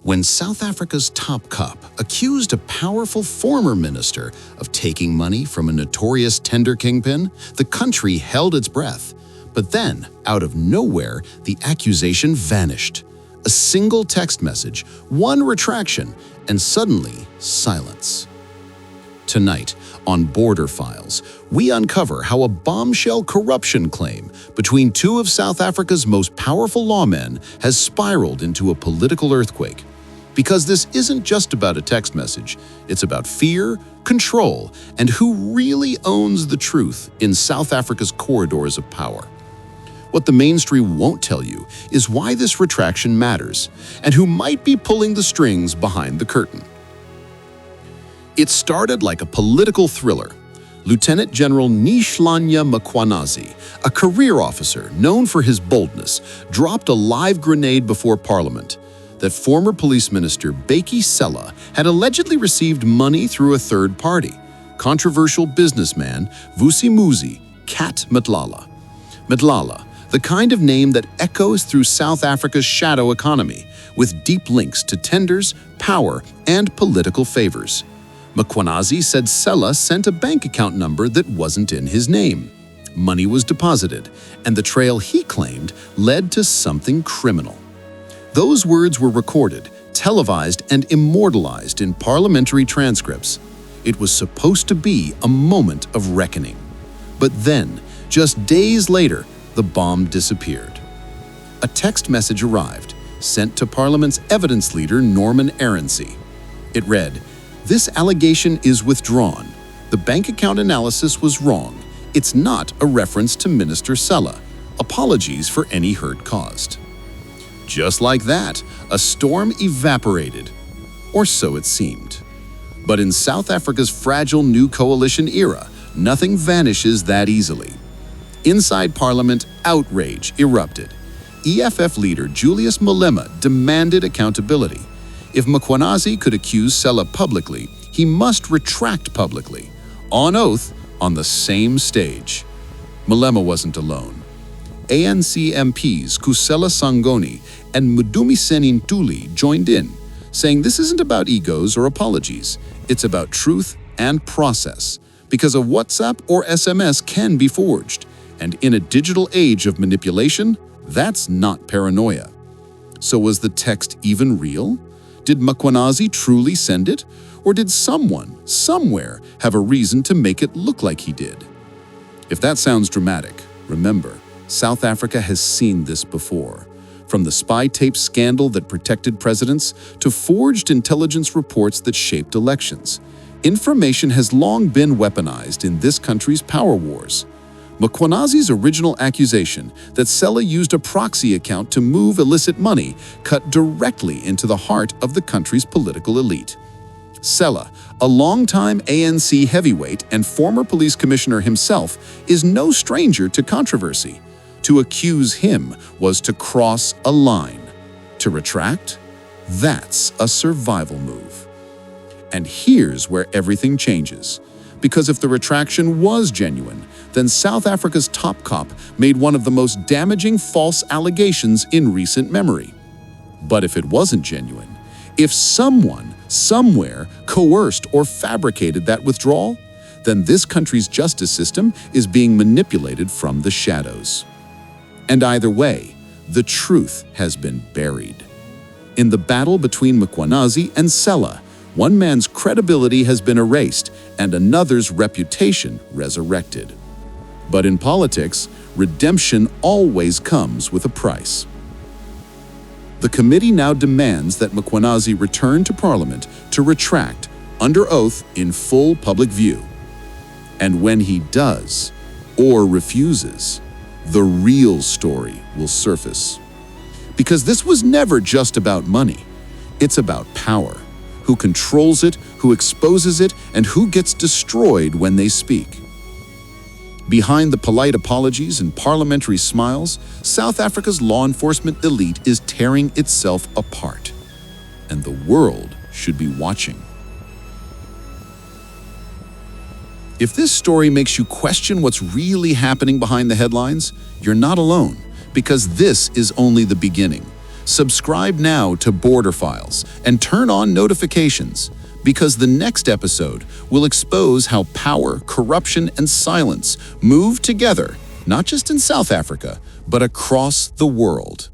When South Africa's top cop accused a powerful former minister of taking money from a notorious tender kingpin, the country held its breath. But then, out of nowhere, the accusation vanished. A single text message, one retraction, and suddenly silence. Tonight, on Border Files, we uncover how a bombshell corruption claim between two of South Africa's most powerful lawmen has spiraled into a political earthquake. Because this isn't just about a text message, it's about fear, control, and who really owns the truth in South Africa's corridors of power. What the mainstream won't tell you is why this retraction matters and who might be pulling the strings behind the curtain. It started like a political thriller. Lt-General Nhlanhla Mkhwanazi, a career officer known for his boldness, dropped a live grenade before Parliament that former Police Minister Bheki Cele had allegedly received money through a third party, controversial businessman Vusimuzi Kat Mhlala. Mhlala, the kind of name that echoes through South Africa's shadow economy, with deep links to tenders, power, and political favors. Mkhwanazi said Cele sent a bank account number that wasn't in his name. Money was deposited, and the trail he claimed led to something criminal. Those words were recorded, televised, and immortalized in parliamentary transcripts. It was supposed to be a moment of reckoning. But then, just days later, the bomb disappeared. A text message arrived, sent to Parliament's evidence leader Norman Arendse. It read, "This allegation is withdrawn. The bank account analysis was wrong. It's not a reference to Minister Cele. Apologies for any hurt caused." Just like that, a storm evaporated. Or so it seemed. But in South Africa's fragile new coalition era, nothing vanishes that easily. Inside Parliament, outrage erupted. EFF leader Julius Malema demanded accountability. If Mkhwanazi could accuse Cele publicly, he must retract publicly, on oath, on the same stage. Malema wasn't alone. ANC MPs Kusela Sangoni and Mdumiseni Ntuli joined in, saying this isn't about egos or apologies, it's about truth and process, because a WhatsApp or SMS can be forged, and in a digital age of manipulation, that's not paranoia. So was the text even real? Did Mkhwanazi truly send it? Or did someone, somewhere, have a reason to make it look like he did? If that sounds dramatic, remember, South Africa has seen this before. From the spy tape scandal that protected presidents to forged intelligence reports that shaped elections, information has long been weaponized in this country's power wars. Mkhwanazi's original accusation that Cele used a proxy account to move illicit money cut directly into the heart of the country's political elite. Cele, a longtime ANC heavyweight and former police commissioner himself, is no stranger to controversy. To accuse him was to cross a line. To retract? That's a survival move. And here's where everything changes. Because if the retraction was genuine, then South Africa's top cop made one of the most damaging false allegations in recent memory. But if it wasn't genuine, if someone, somewhere, coerced or fabricated that withdrawal, then this country's justice system is being manipulated from the shadows. And either way, the truth has been buried. In the battle between Mkhwanazi and Cele, one man's credibility has been erased and another's reputation resurrected. But in politics, redemption always comes with a price. The committee now demands that Mkhwanazi return to Parliament to retract, under oath, in full public view. And when he does, or refuses, the real story will surface. Because this was never just about money. It's about power. Who controls it, who exposes it, and who gets destroyed when they speak. Behind the polite apologies and parliamentary smiles, South Africa's law enforcement elite is tearing itself apart. And the world should be watching. If this story makes you question what's really happening behind the headlines, you're not alone, because this is only the beginning. Subscribe now to Border Files and turn on notifications, because the next episode will expose how power, corruption, and silence move together, not just in South Africa, but across the world.